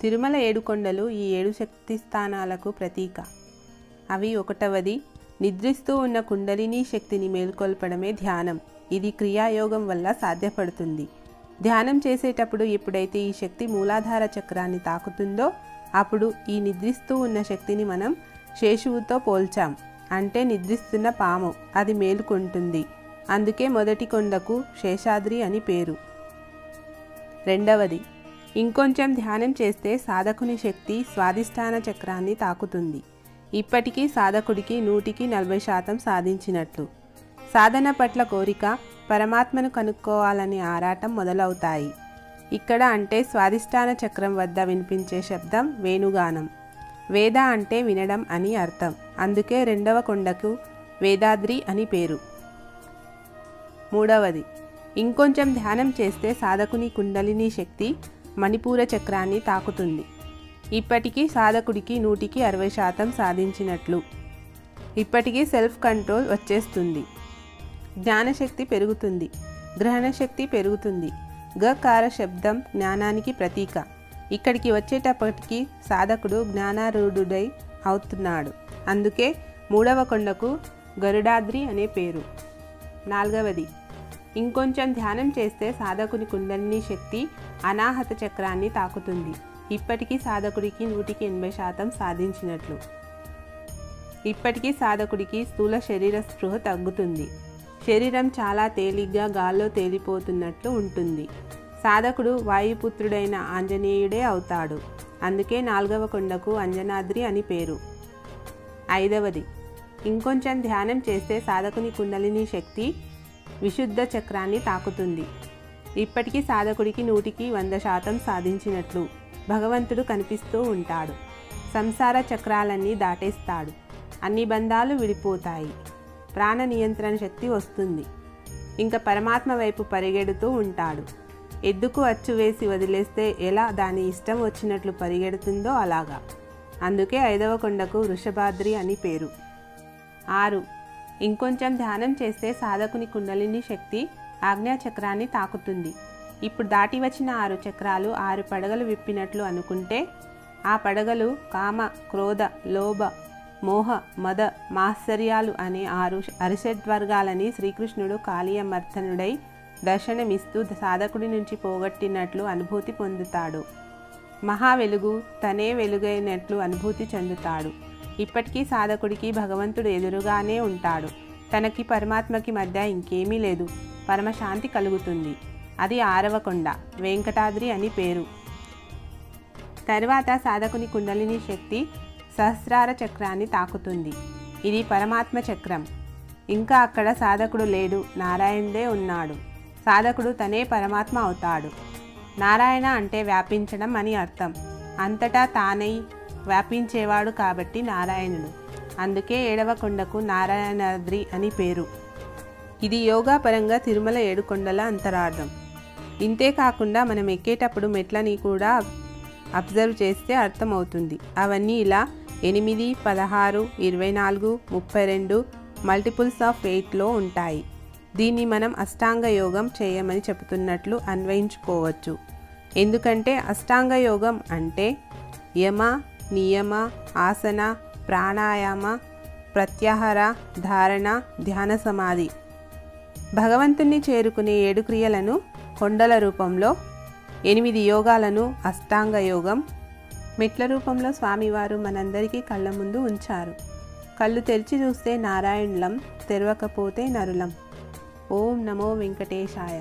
తిరుమల ఏడుకొండలు ఈ 7 శక్తి స్థానాలకు ప్రతీక. అవి 1వది నిద్రిస్తూ ఉన్న కుండలిని శక్తిని మేల్కొల్పడమే ధ్యానం. ఇది క్రియాయోగం వల్ల సాధ్యపడుతుంది. ధ్యానం చేసేటప్పుడు ఎప్పుడైతే ఈ శక్తి మూలాధార చక్రాన్ని తాకుతుందో అప్పుడు ఈ నిద్రిస్తూ ఉన్న శక్తిని మనం శేషువుతో పోల్చాం. అంటే నిద్రిస్తున్న పాము, అది మేలుకుంటుంది. అందుకే మొదటి కొండకు శేషాద్రి అని పేరు. 2వది ఇంకొంచెం ధ్యానం చేస్తే సాధకుని శక్తి స్వాధిష్టాన చక్రాన్ని తాకుతుంది. ఇప్పటికీ సాధకుడికి 140% సాధించినట్లు. సాధన పట్ల కోరిక, పరమాత్మను కనుక్కోవాలని ఆరాటం మొదలవుతాయి. ఇక్కడ అంటే స్వాధిష్టాన చక్రం వద్ద వినిపించే శబ్దం వేణుగానం. వేద అంటే వినడం అని అర్థం. అందుకే 2వ కొండకు వేదాద్రి అని పేరు. 3వది ఇంకొంచెం ధ్యానం చేస్తే సాధకుని కుండలిని శక్తి మణిపూర చక్రాన్ని తాకుతుంది. ఇప్పటికీ సాధకుడికి 160% సాధించినట్లు. ఇప్పటికీ సెల్ఫ్ కంట్రోల్ వచ్చేస్తుంది. జ్ఞానశక్తి పెరుగుతుంది, గ్రహణ శక్తి పెరుగుతుంది. గకార శబ్దం జ్ఞానానికి ప్రతీక. ఇక్కడికి వచ్చేటప్పటికి సాధకుడు జ్ఞానారూఢుడై అవుతున్నాడు. అందుకే 3వ కొండకు గరుడాద్రి అనే పేరు. 4వది ఇంకొంచెం ధ్యానం చేస్తే సాధకుని కుండలిని శక్తి అనాహత చక్రాన్ని తాకుతుంది. ఇప్పటికీ సాధకుడికి 180% సాధించినట్లు. ఇప్పటికీ సాధకుడికి స్థూల శరీర స్పృహ తగ్గుతుంది. శరీరం చాలా తేలిగ్గా గాల్లో తేలిపోతున్నట్లు ఉంటుంది. సాధకుడు వాయుపుత్రుడైన ఆంజనేయుడే అవుతాడు. అందుకే 4వ కొండకు అంజనాద్రి అని పేరు. 5వది ఇంకొంచెం ధ్యానం చేస్తే సాధకుని కుండలిని శక్తి విశుద్ధ చక్రాన్ని తాకుతుంది. ఇప్పటికీ సాధకుడికి 100% సాధించినట్లు. భగవంతుడు కనిపిస్తూ ఉంటాడు. సంసార చక్రాలన్నీ దాటేస్తాడు. అన్ని బంధాలు విడిపోతాయి. ప్రాణ నియంత్రణ శక్తి వస్తుంది. ఇంకా పరమాత్మ వైపు పరిగెడుతూ ఉంటాడు. ఎద్దుకు అచ్చు వేసి వదిలేస్తే ఎలా దాని ఇష్టం వచ్చినట్లు పరిగెడుతుందో అలాగా. అందుకే 5వ కొండకు వృషభాద్రి అని పేరు. 6 ఇంకొంచెం ధ్యానం చేస్తే సాధకుని కుండలిని శక్తి ఆజ్ఞాచక్రాన్ని తాకుతుంది. ఇప్పుడు దాటి వచ్చిన 6 చక్రాలు 6 పడగలు విప్పినట్లు అనుకుంటే ఆ పడగలు కామ, క్రోధ, లోభ, మోహ, మద, మాత్సర్యాలు అనే 6 అరిషడ్వర్గాలని శ్రీకృష్ణుడు కాళీయమర్దనుడై దర్శనమిస్తూ సాధకుడి నుంచి పోగొట్టినట్లు అనుభూతి పొందుతాడు. మహా వెలుగు తనే వెలుగైనట్లు అనుభూతి చెందుతాడు. ఇప్పటికీ సాధకుడికి భగవంతుడు ఎదురుగానే ఉంటాడు. తనకి పరమాత్మకి మధ్య ఇంకేమీ లేదు. పరమశాంతి కలుగుతుంది. అది 6వ కొండ వెంకటాద్రి అని పేరు. తర్వాత సాధకుని కుండలిని శక్తి సహస్రార చక్రాన్ని తాకుతుంది. ఇది పరమాత్మ చక్రం. ఇంకా అక్కడ సాధకుడు లేడు, నారాయణుడే ఉన్నాడు. సాధకుడు తనే పరమాత్మ అవుతాడు. నారాయణ అంటే వ్యాపించడం అని అర్థం. అంతటా తానై వ్యాపించేవాడు కాబట్టి నారాయణుడు. అందుకే 7వ కొండకు నారాయణాద్రి అని పేరు. ఇది యోగా పరంగా తిరుమల ఏడుకొండల అంతరార్థం. ఇంతే కాకుండా మనం ఎక్కేటప్పుడు మెట్లని కూడా అబ్జర్వ్ చేస్తే అర్థమవుతుంది. అవన్నీ ఇలా 8, 16, 24, 32 మల్టిపుల్స్ ఆఫ్ 8లో ఉంటాయి. దీన్ని మనం అష్టాంగ యోగం చేయమని చెబుతున్నట్లు అన్వయించుకోవచ్చు. ఎందుకంటే అష్టాంగ యోగం అంటే యమ, నియమ, ఆసన, ప్రాణాయామ, ప్రత్యాహార, ధారణ, ధ్యాన సమాధి. భగవంతుణ్ణి చేరుకునే 7 క్రియలను కొండల రూపంలో, 8 యోగాలను అష్టాంగ యోగం మెట్ల రూపంలో స్వామివారు మనందరికీ కళ్ళ ముందు ఉంచారు. కళ్ళు తెరిచి చూస్తే నారాయణులం, తెరవకపోతే నరులం. ఓం నమో వెంకటేశాయ.